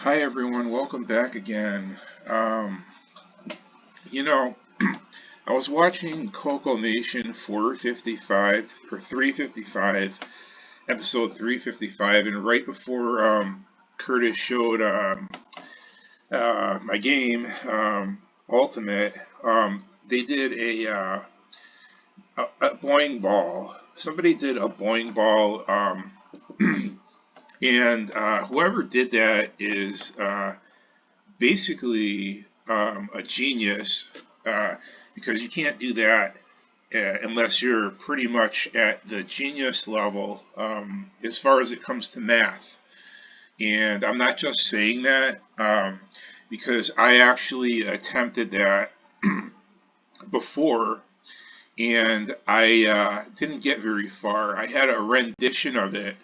Hi everyone, welcome back again. You know, I was watching CoCo Nation 455 or 355, episode 355, and right before Curtis showed my game, Ultimate, they did a BOING ball. Somebody did a BOING ball, and whoever did that is basically a genius, because you can't do that unless you're pretty much at the genius level as far as it comes to math. And I'm not just saying that because I actually attempted that before, and I didn't get very far. I had a rendition of it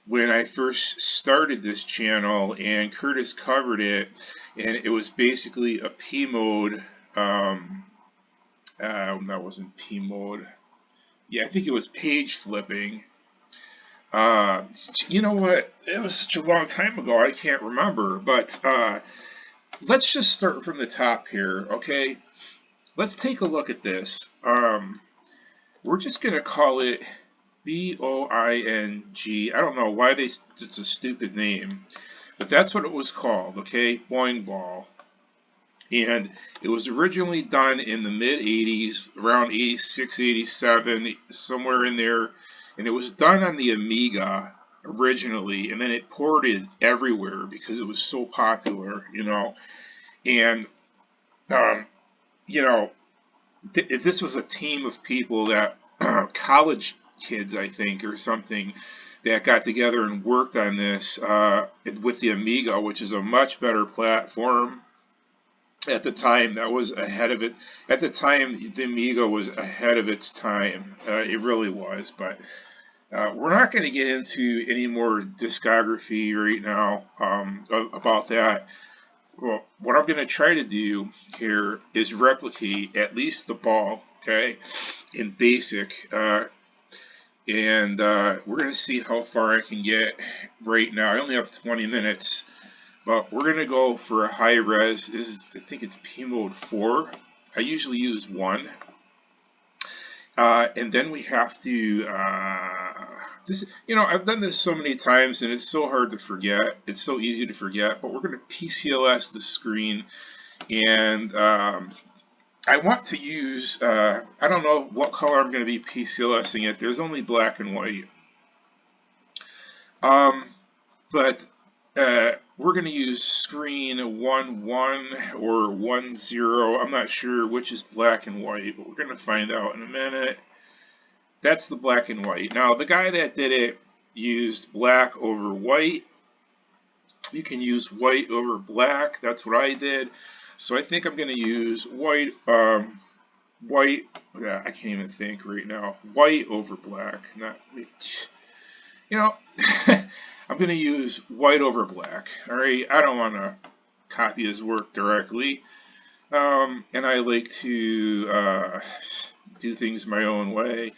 when I first started this channel, and Curtis covered it, and it was basically a PMODE. That wasn't PMODE. Yeah, I think it was page flipping. You know what? It was such a long time ago, I can't remember. But let's just start from the top here, okay? Let's take a look at this. We're just gonna call it BOING. I don't know why it's a stupid name, but that's what it was called, okay? Boing ball. And it was originally done in the mid 80s, around 86, 87, somewhere in there. And it was done on the Amiga originally, and then it ported everywhere because it was so popular, you know. And, you know, this was a team of people that, college kids, I think, or something, that got together and worked on this with the Amiga, which is a much better platform. At the time, that was ahead of it. At the time, the Amiga was ahead of its time. It really was. But we're not going to get into any more discography right now about that. Well, what I'm going to try to do here is replicate at least the ball, okay, in BASIC. And we're going to see how far I can get right now. I only have 20 minutes. But we're going to go for a high res. This is, I think it's PMODE 4. I usually use 1. And then we have to, I've done this so many times and it's so hard to forget. It's so easy to forget. But we're going to PCLS the screen. And I want to use, I don't know what color I'm going to be PCLSing it. There's only black and white. But we're going to use screen 1-1 or 1-0. I'm not sure which is black and white, but we're going to find out in a minute. That's the black and white. Now, the guy that did it used black over white. You can use white over black. That's what I did. So I think I'm going to use white. White. Yeah, I can't even think right now. White over black. Not. I'm going to use white over black. All right, I don't want to copy his work directly, and I like to do things my own way.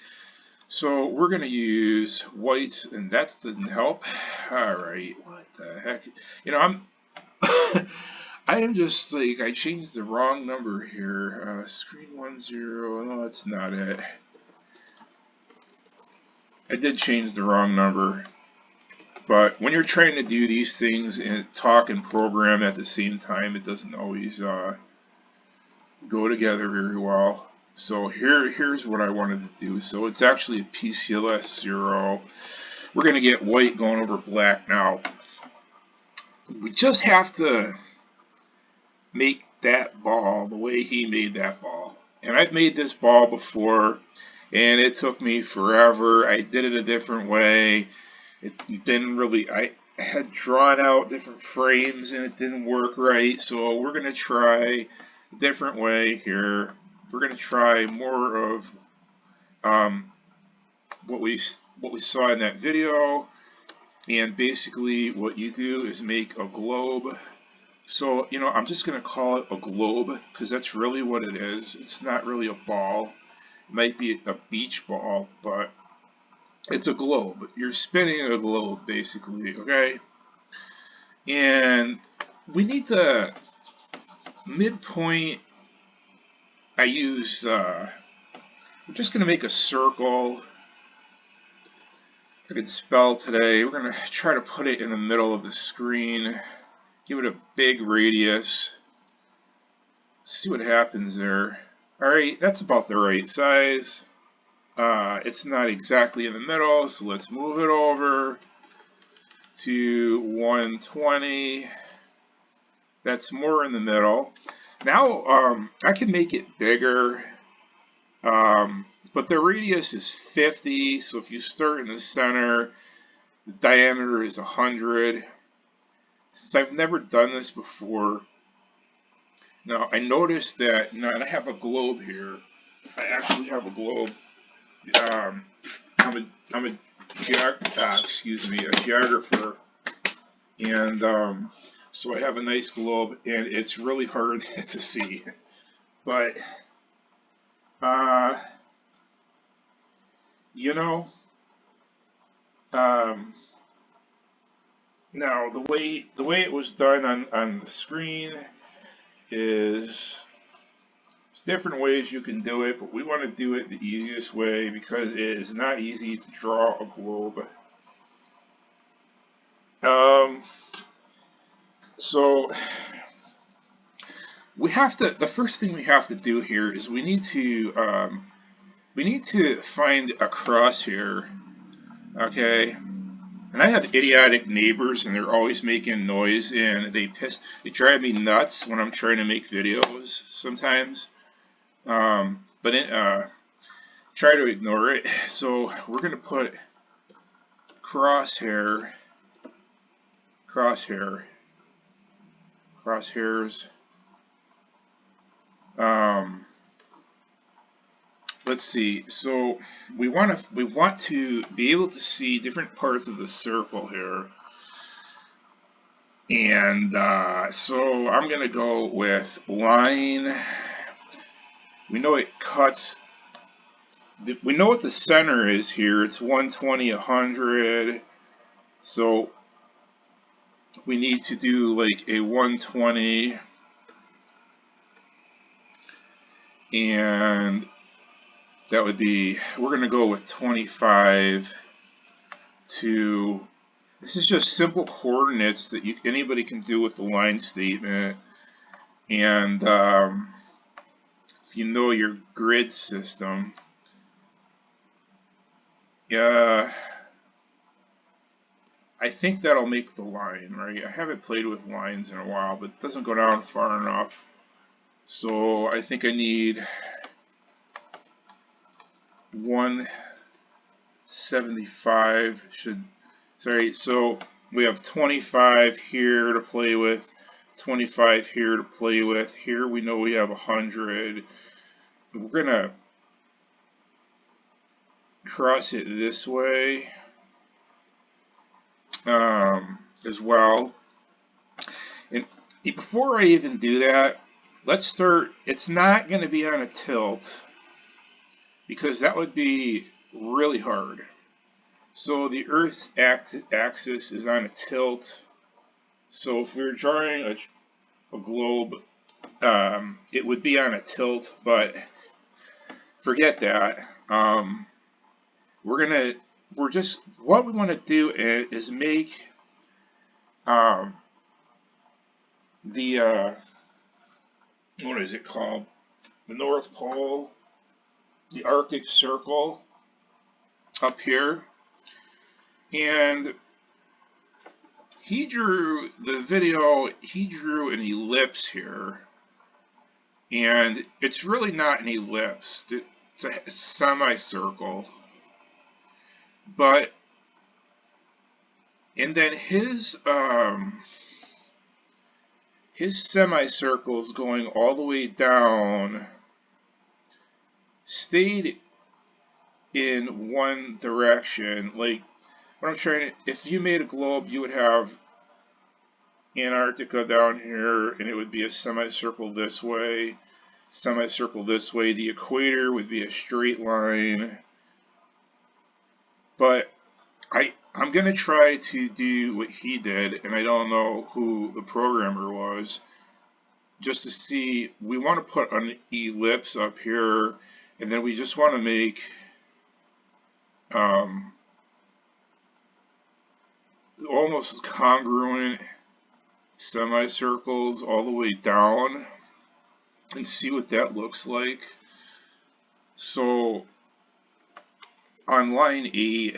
So we're going to use white, and that didn't help. All right, what the heck? I am just like, I changed the wrong number here. Screen 1-0. No, that's not it. I did change the wrong number. But when you're trying to do these things and talk and program at the same time, it doesn't always go together very well. So here's what I wanted to do. So it's actually a PCLS 0. We're going to get white going over black now. We just have to make that ball the way he made that ball. And I've made this ball before, and it took me forever. I did it a different way. It didn't really, I had drawn out different frames and it didn't work right, so we're going to try a different way here. We're going to try more of what we saw in that video, and basically what you do is make a globe. So, I'm just going to call it a globe because that's really what it is. It's not really a ball. It might be a beach ball, but it's a globe. You're spinning a globe, basically, okay? And we need the midpoint. I use, we're just going to make a circle. I could spell today. We're going to try to put it in the middle of the screen. Give it a big radius. See what happens there. Alright, that's about the right size. It's not exactly in the middle, so let's move it over to 120. That's more in the middle. Now I can make it bigger, but the radius is 50, so if you start in the center, the diameter is 100. Since I've never done this before, now I noticed that, now I have a globe here. I actually have a globe. I'm a geographer, and so I have a nice globe, and it's really hard to see. But you know, now the way it was done on the screen is, there's different ways you can do it, but we want to do it the easiest way because it is not easy to draw a globe. So we have to, the first thing we have to do here is we need to find a crosshair, okay? And I have idiotic neighbors, and they're always making noise, and they drive me nuts when I'm trying to make videos sometimes. But try to ignore it. So we're gonna put crosshairs. Let's see. So we want to be able to see different parts of the circle here, and so I'm gonna go with line. We know it cuts. We know what the center is here. It's 120, 100. So we need to do like a 120, and that would be, we're going to go with 25 to, this is just simple coordinates that anybody can do with the line statement. And if you know your grid system, I think that'll make the line, right? I haven't played with lines in a while, but it doesn't go down far enough. So I think I need 175 so we have 25 here to play with, 25 here to play with. Here we know we have 100. We're gonna cross it this way as well. And before I even do that, let's start. It's not going to be on a tilt because that would be really hard. So the Earth's axis is on a tilt. So if we were drawing a globe, it would be on a tilt, but forget that. What we want to do is make what is it called? The North Pole, the Arctic Circle up here. And he drew an ellipse here. And it's really not an ellipse. It's a semicircle. And then his semicircles going all the way down stayed in one direction. Like, what I'm trying to, if you made a globe, you would have Antarctica down here, and it would be a semicircle this way, semicircle this way. The equator would be a straight line. But I I'm going to try to do what he did, and I don't know who the programmer was, just to see. We want to put an ellipse up here, and then we just want to make almost congruent semicircles all the way down, and see what that looks like. So on line 8,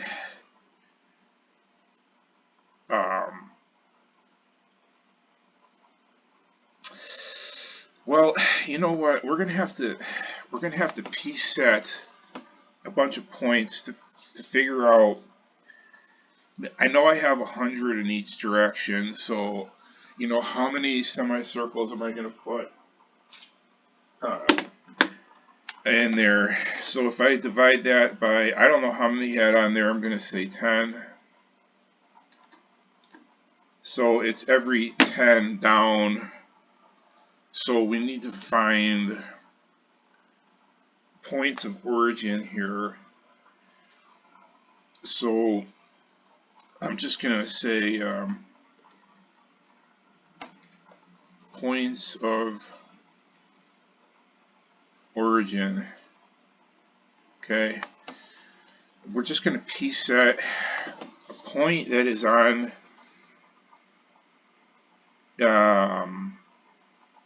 well, you know what? We're gonna have to PSET a bunch of points to figure out. I know I have 100 in each direction, so you know how many semicircles am I gonna put in there? So if I divide that by, I don't know how many he had on there. I'm gonna say 10. So it's every 10 down. So we need to find points of origin here. So I'm just going to say points of origin. Okay. We're just going to PSET a point that is on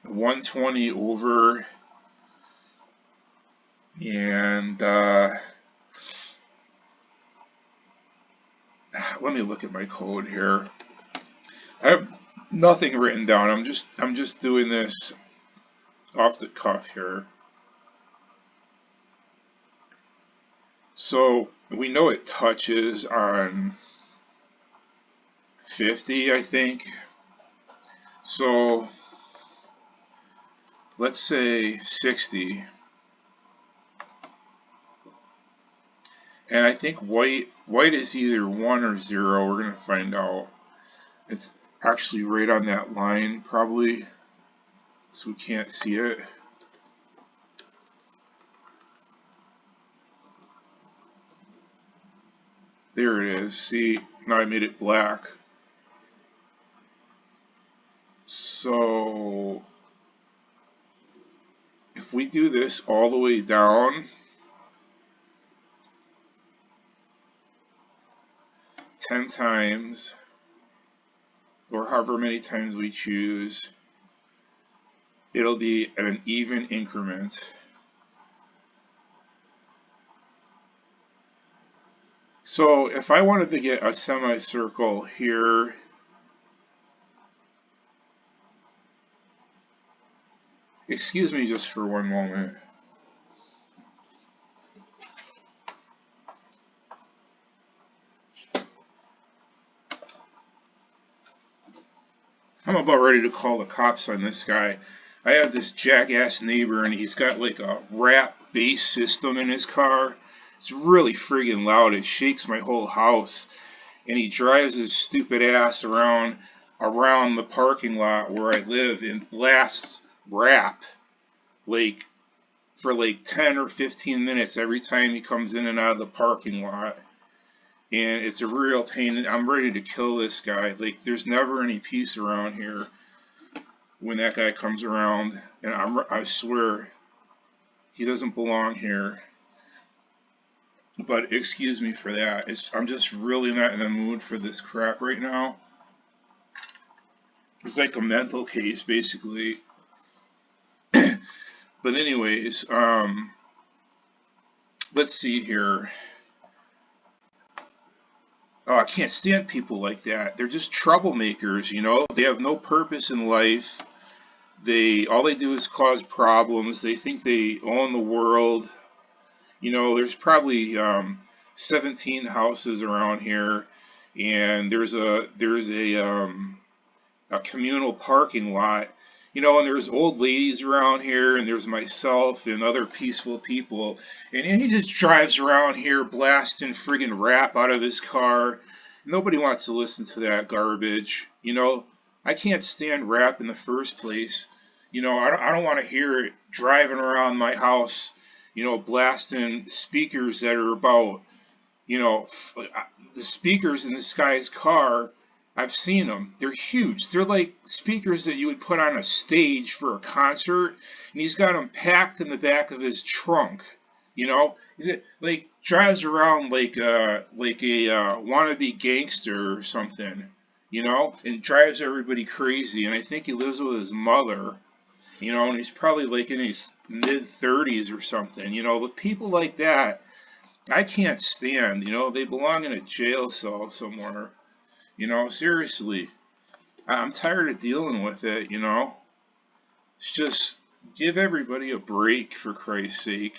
120 over, and let me look at my code here. I have nothing written down. I'm just doing this off the cuff here. So we know it touches on 50, I think. So let's say 60. And I think white is either 1 or 0. We're going to find out. It's actually right on that line probably, so we can't see it. There it is. See, now I made it black. So if we do this all the way down, 10 times, or however many times we choose, it'll be at an even increment. So if I wanted to get a semicircle here, excuse me just for one moment. I'm about ready to call the cops on this guy. I have this jackass neighbor, and he's got like a rap bass system in his car. It's really friggin' loud. It shakes my whole house. And he drives his stupid ass around the parking lot where I live and blasts rap like for like 10 or 15 minutes every time he comes in and out of the parking lot. And it's a real pain. I'm ready to kill this guy. Like, there's never any peace around here when that guy comes around, and I swear he doesn't belong here. But excuse me for that. I'm just really not in the mood for this crap right now. It's like a mental case, basically. But anyways, let's see here. Oh, I can't stand people like that. They're just troublemakers, you know. They have no purpose in life. All they do is cause problems. They think they own the world. You know, there's probably 17 houses around here, and there's a communal parking lot. You know, and there's old ladies around here, and there's myself and other peaceful people. And he just drives around here blasting friggin' rap out of his car. Nobody wants to listen to that garbage. You know, I can't stand rap in the first place. You know, I don't want to hear it driving around my house, you know, blasting speakers that are about You know, the speakers in this guy's car, I've seen them. They're huge. They're like speakers that you would put on a stage for a concert, and he's got them packed in the back of his trunk. You know, like drives around like a wannabe gangster or something. You know, and drives everybody crazy. And I think he lives with his mother. You know, and he's probably like in his mid-30s or something. You know, the people like that I can't stand. You know, they belong in a jail cell somewhere. You know, seriously. I'm tired of dealing with it, you know. It's just give everybody a break for Christ's sake.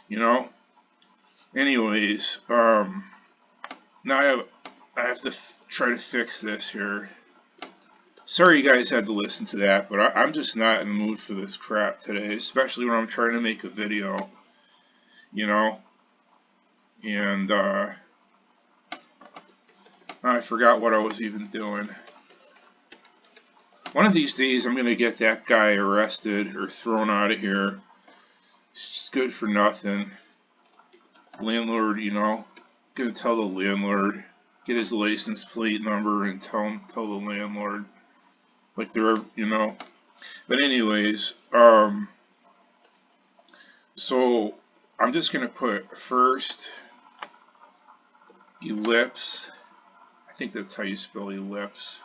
You know. Anyways, now I have to try to fix this here. Sorry you guys had to listen to that, but I'm just not in the mood for this crap today, especially when I'm trying to make a video. You know. And I forgot what I was even doing. One of these days I'm going to get that guy arrested or thrown out of here. It's just good for nothing. Landlord, you know, going to tell the landlord, get his license plate number and tell the landlord. Like they're, you know. But anyways, so I'm just going to put first ellipse. I think that's how you spell ellipse.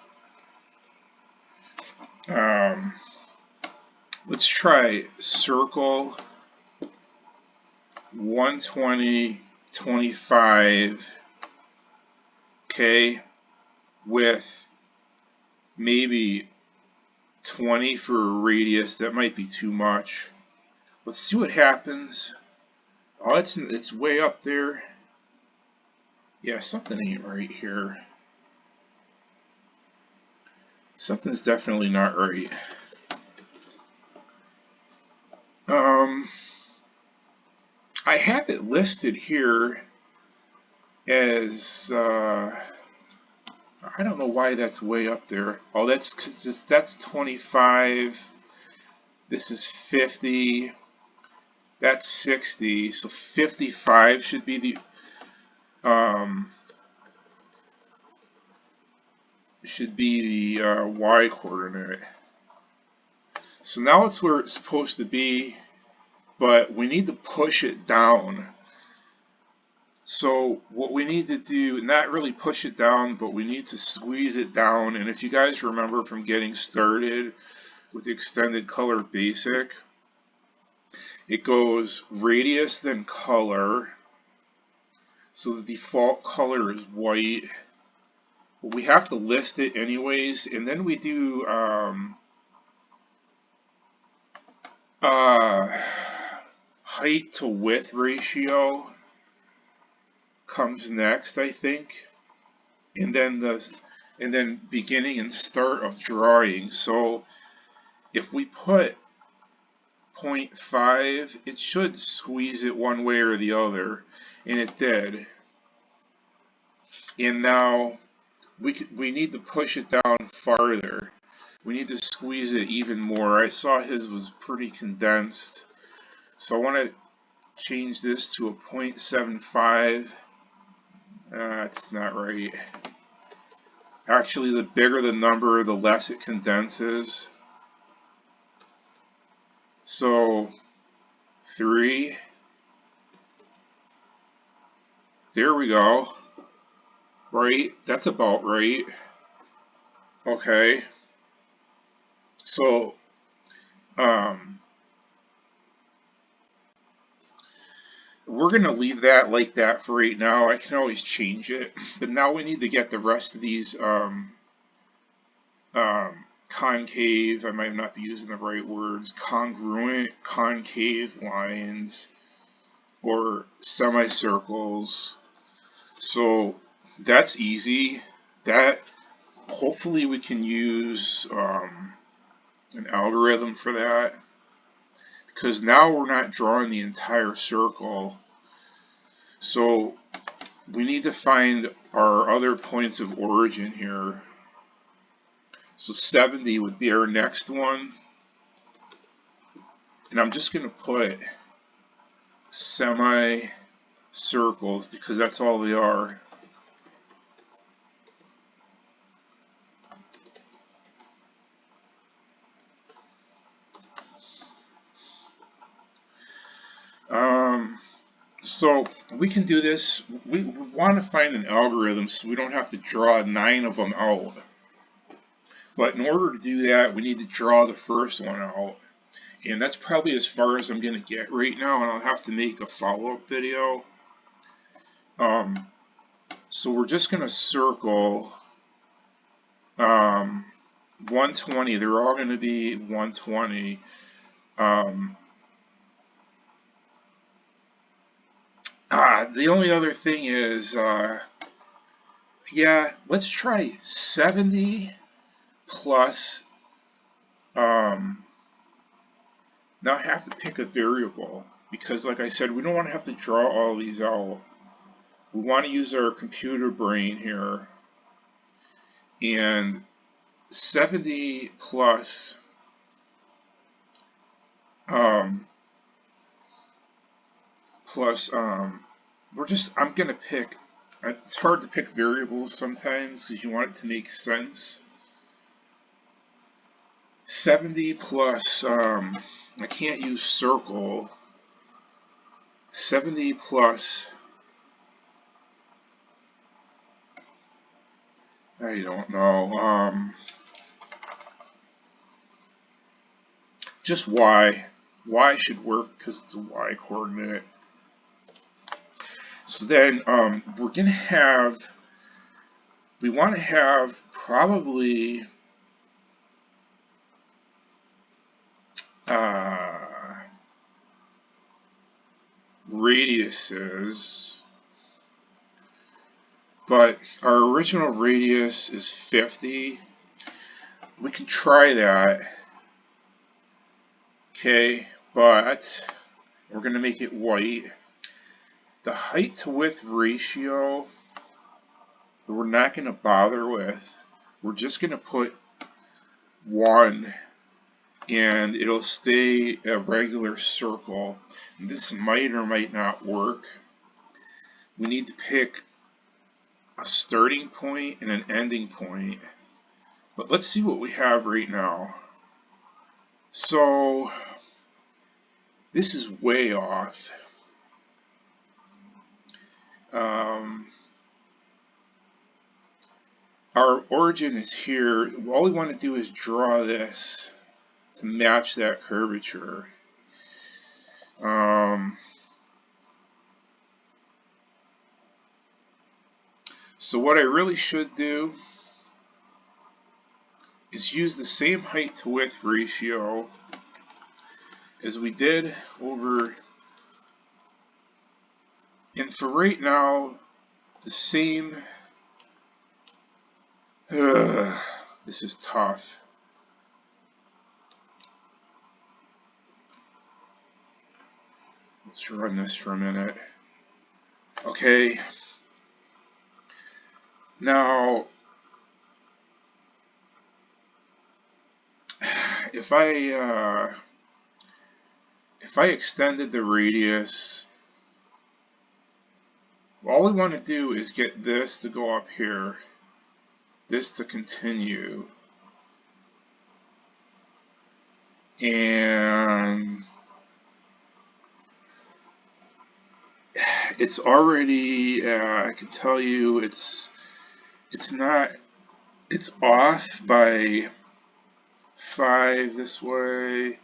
Let's try circle 120, 25, okay, with maybe 20 for a radius. That might be too much. Let's see what happens. Oh, it's way up there. Yeah, something ain't right here. Something's definitely not right. I have it listed here as I don't know why that's way up there. Oh, that's 'cause that's 25. This is 50. That's 60. So 55 should be the y coordinate. So now it's where it's supposed to be, but we need to push it down. So what we need to do, not really push it down, but we need to squeeze it down. And if you guys remember from getting started with extended color basic, it goes radius then color. So the default color is white. But we have to list it anyways, and then we do height to width ratio comes next, I think, and then beginning and start of drawing. So if we put 0.5, it should squeeze it one way or the other, and it did. And now we need to push it down farther. We need to squeeze it even more. I saw his was pretty condensed, so I want to change this to a 0.75. That's not right. Actually, the bigger the number, the less it condenses. So 3. There we go. Right? That's about right. Okay. So we're going to leave that like that for right now. I can always change it. But now we need to get the rest of these concave, I might not be using the right words, congruent concave lines or semicircles. So that's easy. That hopefully we can use an algorithm for that, because now we're not drawing the entire circle. So we need to find our other points of origin here. So 70 would be our next one. And I'm just going to put semi-circle. circles because that's all they are. So we can do this. We want to find an algorithm so we don't have to draw 9 of them out. But in order to do that, we need to draw the first one out. And that's probably as far as I'm going to get right now, and I'll have to make a follow-up video. So we're just going to circle 120. They're all going to be 120. The only other thing is, yeah, let's try 70 plus, now I have to pick a variable, because like I said, we don't want to have to draw all these out. We want to use our computer brain here, and 70 plus, I'm going to pick, it's hard to pick variables sometimes because you want it to make sense. 70 plus, I can't use circle. 70 plus, I don't know, just y. Y should work because it's a y coordinate. So then we're going to have, we want to have probably radiuses, but our original radius is 50. We can try that, okay, but we're going to make it white. The height to width ratio, we're not going to bother with. We're just going to put 1, and it'll stay a regular circle. This might or might not work. We need to pick a starting point and an ending point. But let's see what we have right now. So this is way off. Our origin is here. All we want to do is draw this to match that curvature. So what I really should do is use the same height to width ratio as we did over, and for right now, the same. This is tough. Let's run this for a minute. Okay. Now, if I extended the radius, all we want to do is get this to go up here, this to continue, and it's already, I can tell you, it's off by 5 this way.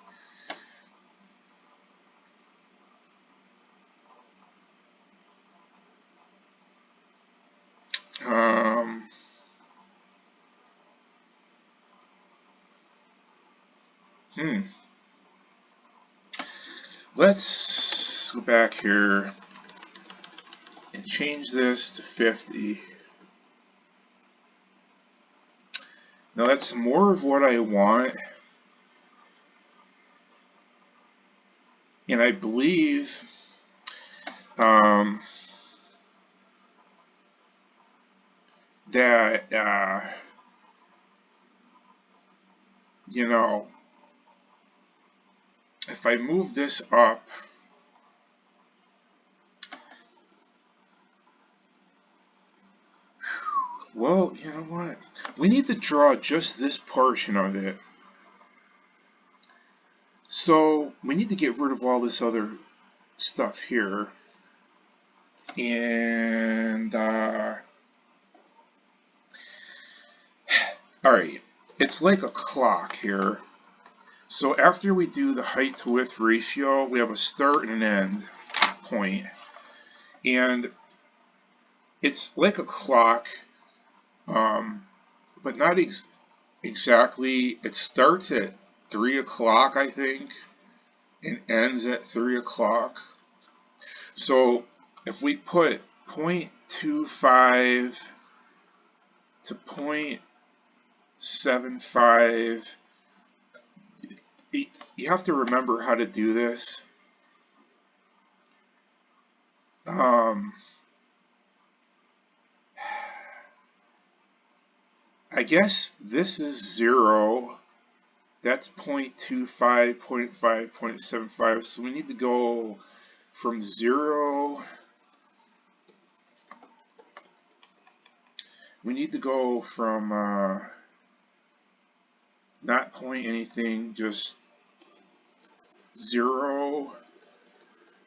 Let's go back here and change this to 50. Now that's more of what I want, and I believe that you know, if I move this up, Well, you know what? We need to draw just this portion of it. So we need to get rid of all this other stuff here. And, alright, it's like a clock here. So after we do the height to width ratio, we have a start and an end point. And it's like a clock, but not exactly. It starts at 3 o'clock, I think, and ends at 3 o'clock. So if we put 0.25 to 0.75, you have to remember how to do this. I guess this is 0. That's 0.25, 0.5, 0.75. So we need to go from 0. We need to go from not point anything, just 0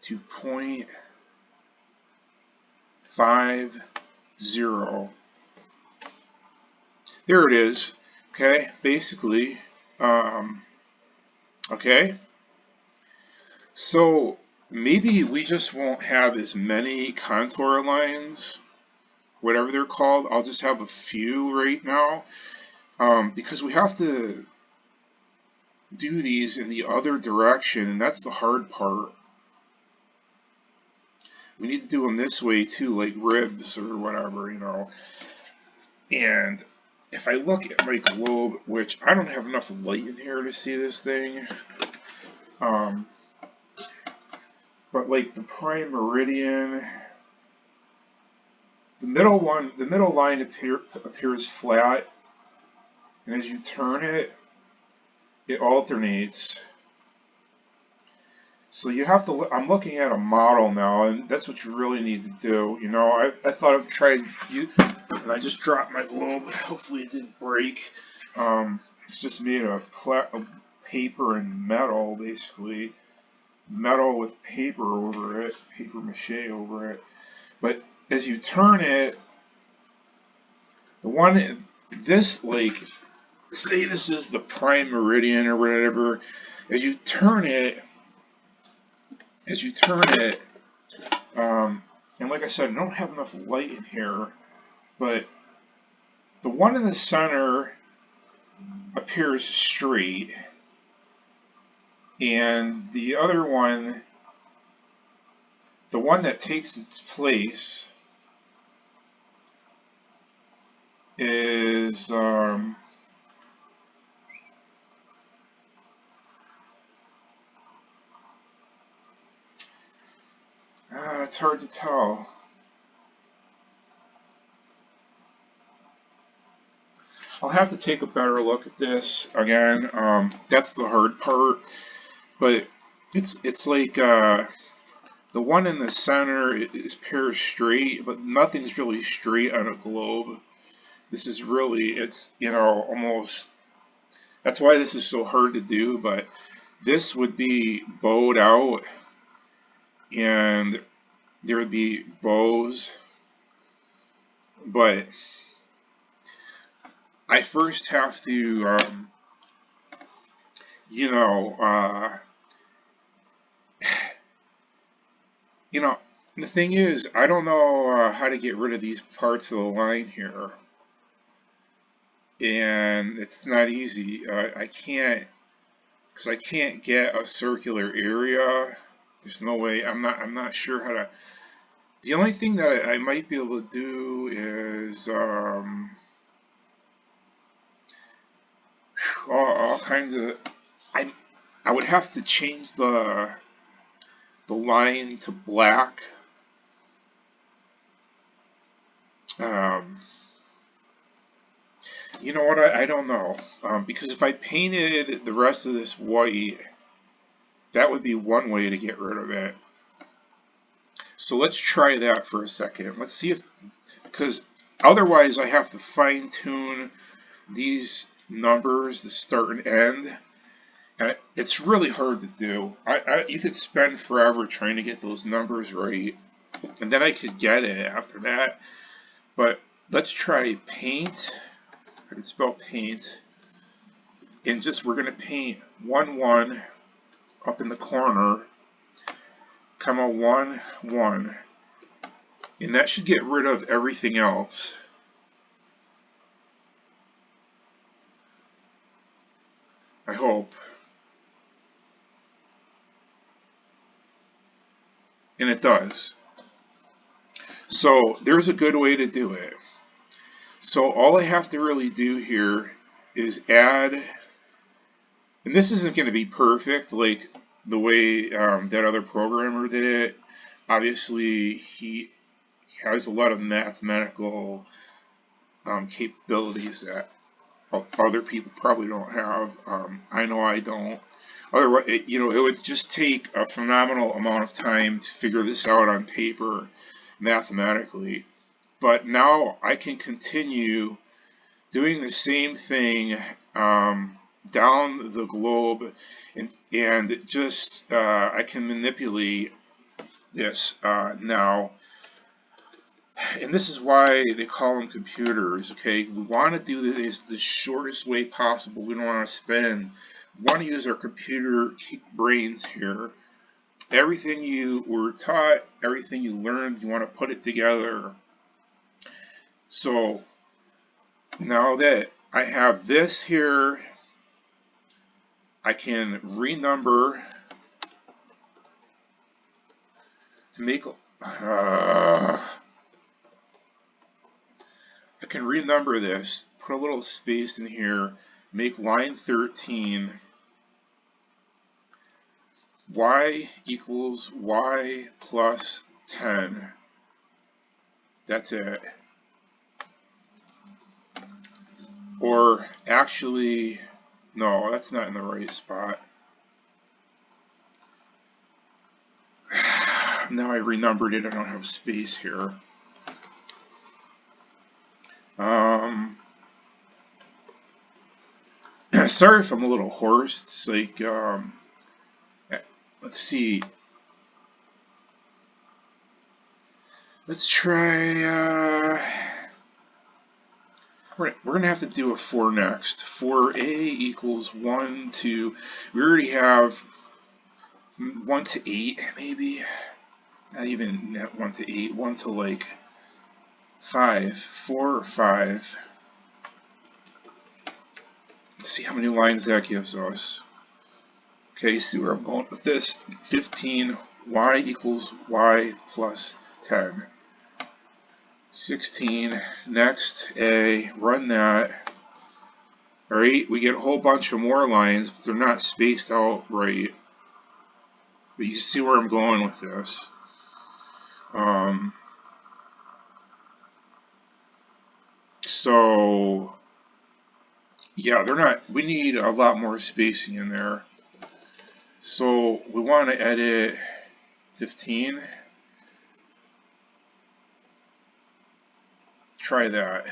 to 0.50. There it is. Okay, basically. Okay. So maybe we just won't have as many contour lines, whatever they're called. I'll just have a few right now, because we have to do these in the other direction, and that's the hard part. We need to do them this way too, like ribs or whatever, you know. And if I look at my globe, which I don't have enough light in here to see this thing, but like the prime meridian, the middle line appears flat, and as you turn it, it alternates. So you have to. I'm looking at a model now, and that's what you really need to do. You know, I thought I've tried you, and I just dropped my globe. Hopefully, it didn't break. It's just made of paper and metal, basically. Metal with paper over it, paper mache over it. But as you turn it, this, like, say this is the prime meridian or whatever, as you turn it, and like I said, I don't have enough light in here, but the one in the center appears straight, and the other one, the one that takes its place, is it's hard to tell. I'll have to take a better look at this again. That's the hard part, but it's like the one in the center is paired straight, but nothing's really straight on a globe. This is really, it's, you know, almost, that's why this is so hard to do, but this would be bowed out, and there would be bows, but I first have to, you know, the thing is, I don't know how to get rid of these parts of the line here, and it's not easy. I can't, because I can't get a circular area. There's no way. I'm not sure how to. The only thing that I might be able to do is all kinds of. I would have to change the line to black. You know what? I don't know, because if I painted the rest of this white, that would be one way to get rid of it. So let's try that for a second. Let's see if, because Otherwise, I have to fine tune these numbers, the start and end. And it's really hard to do. You could spend forever trying to get those numbers right, and then I could get it after that. But let's try paint. I can spell paint. And just we're going to paint 1, 1 up in the corner, comma 1, 1. And that should get rid of everything else. I hope. And it does. So there's a good way to do it. So all I have to really do here is add, and this isn't going to be perfect like the way that other programmer did it. Obviously, he has a lot of mathematical capabilities that other people probably don't have. I know I don't. Otherwise, it would just take a phenomenal amount of time to figure this out on paper mathematically. But now I can continue doing the same thing down the globe, and just I can manipulate this now. And this is why they call them computers, okay? We want to do this the shortest way possible. We don't want to spend, we want to use our computer brains here. Everything you were taught, everything you learned, you want to put it together. So now that I have this here, I can renumber to make I can renumber this, put a little space in here, make line 13 y equals y plus 10. That's it. Or actually, no, that's not in the right spot. Now I renumbered it, I don't have space here. Sorry if I'm a little hoarse. It's like, let's see. Let's try, we're going to have to do a 4 next. For a equals 1 to, we already have 1 to 8, maybe. Not even 1 to 8, 1 to like 5, 4 or 5. Let's see how many lines that gives us. Okay, see where I'm going with this. 15, y equals y plus 10. 16, next, a, run that. Alright, we get a whole bunch of more lines, but they're not spaced out right. But you see where I'm going with this. So, yeah, they're not, we need a lot more spacing in there. So, we want to edit 15. Try that.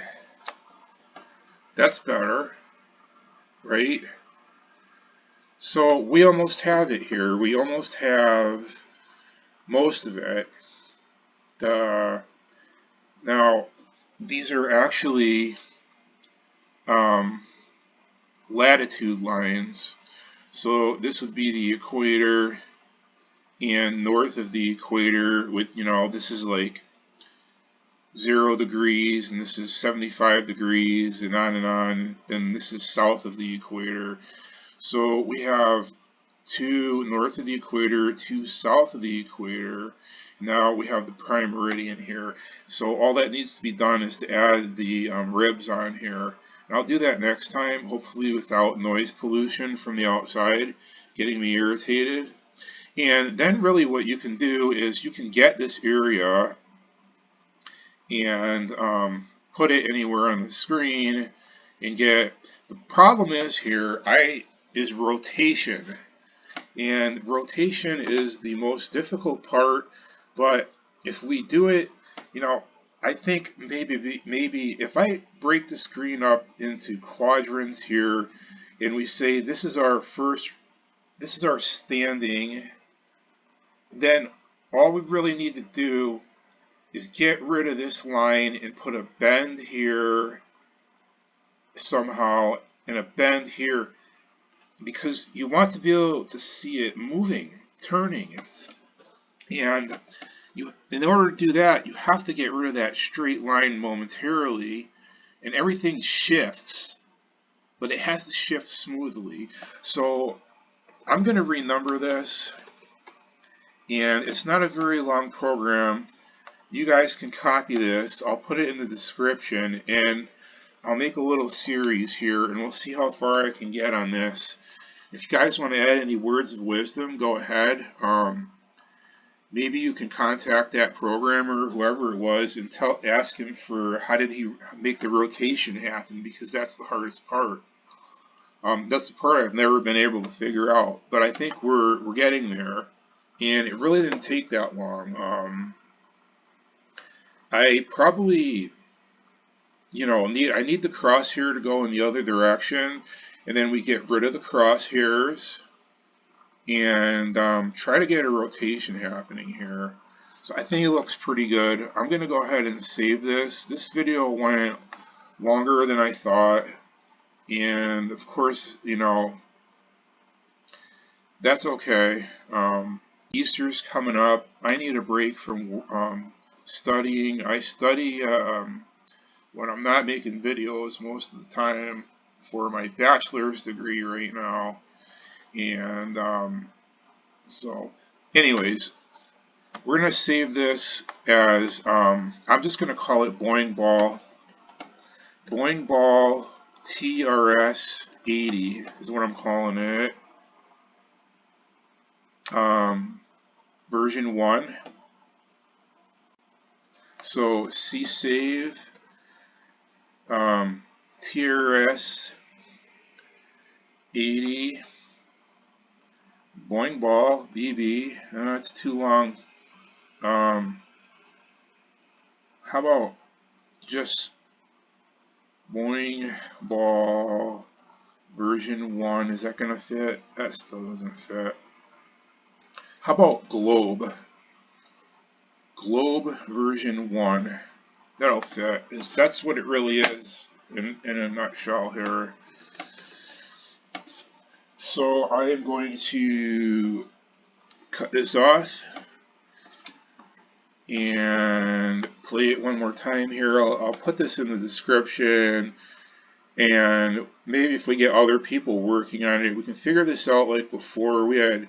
That's better, right? So, we almost have it here. We almost have most of it. Now, these are actually latitude lines. So this would be the equator, and north of the equator, with, this is like 0 degrees, and this is 75 degrees, and on, and this is south of the equator. So we have 2 north of the equator, 2 south of the equator. Now we have the prime meridian here. So all that needs to be done is to add the ribs on here. And I'll do that next time, hopefully without noise pollution from the outside getting me irritated. And then really what you can do is you can get this area and put it anywhere on the screen and get, the problem is here is rotation. And rotation is the most difficult part, but if we do it, I think maybe if I break the screen up into quadrants here, and we say this is our standing, then all we really need to do is get rid of this line and put a bend here somehow and a bend here, because you want to be able to see it moving, turning. And in order to do that, you have to get rid of that straight line momentarily, and everything shifts, but it has to shift smoothly. So I'm going to renumber this, and it's not a very long program. You guys can copy this. I'll put it in the description, and I'll make a little series here, and we'll see how far I can get on this. If you guys want to add any words of wisdom, go ahead. Maybe you can contact that programmer, whoever it was, and ask him for how did he make the rotation happen, because that's the hardest part. That's the part I've never been able to figure out, but I think we're getting there, and it really didn't take that long. I probably, I need the crosshair to go in the other direction, and then we get rid of the crosshairs and try to get a rotation happening here. So I think it looks pretty good. I'm going to go ahead and save this. This video went longer than I thought, and of course, that's okay. Easter's coming up. I need a break from studying. I study when I'm not making videos most of the time for my bachelor's degree right now. And so anyways, we're going to save this as, I'm just going to call it BOING Ball. BOING Ball TRS-80 is what I'm calling it. Version 1. So C-Save, TRS-80, BOING Ball, BB. It's too long. How about just BOING Ball version 1? Is that going to fit? That still doesn't fit. How about Globe? Globe version 1. That'll fit. That's what it really is in a nutshell here. So I am going to cut this off and play it one more time here. I'll put this in the description, and maybe if we get other people working on it, we can figure this out like before. We had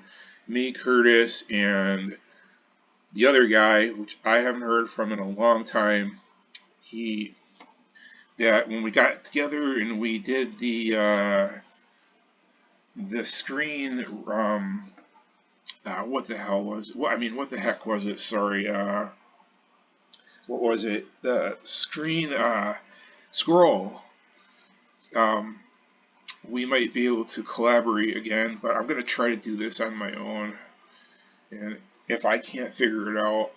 me, Curtis, and the other guy, which I haven't heard from in a long time. When we got together and we did the screen, what the hell was it? What the heck was it? Sorry, what was it? The screen scroll. We might be able to collaborate again, but I'm going to try to do this on my own. And if I can't figure it out,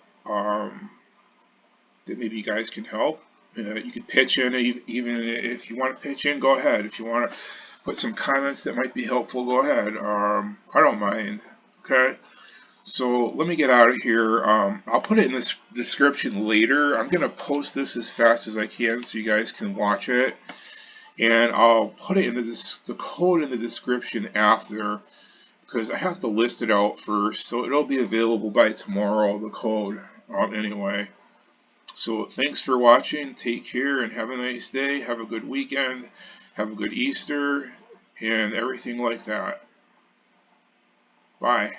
then maybe you guys can help. You can pitch in, even if you want to pitch in, go ahead. If you want to put some comments that might be helpful, go ahead. I don't mind. Okay. So let me get out of here. I'll put it in the description later. I'm going to post this as fast as I can so you guys can watch it. And I'll put it in the code in the description after, because I have to list it out first. So it'll be available by tomorrow, the code, anyway. So thanks for watching. Take care and have a nice day. Have a good weekend. Have a good Easter and everything like that. Bye.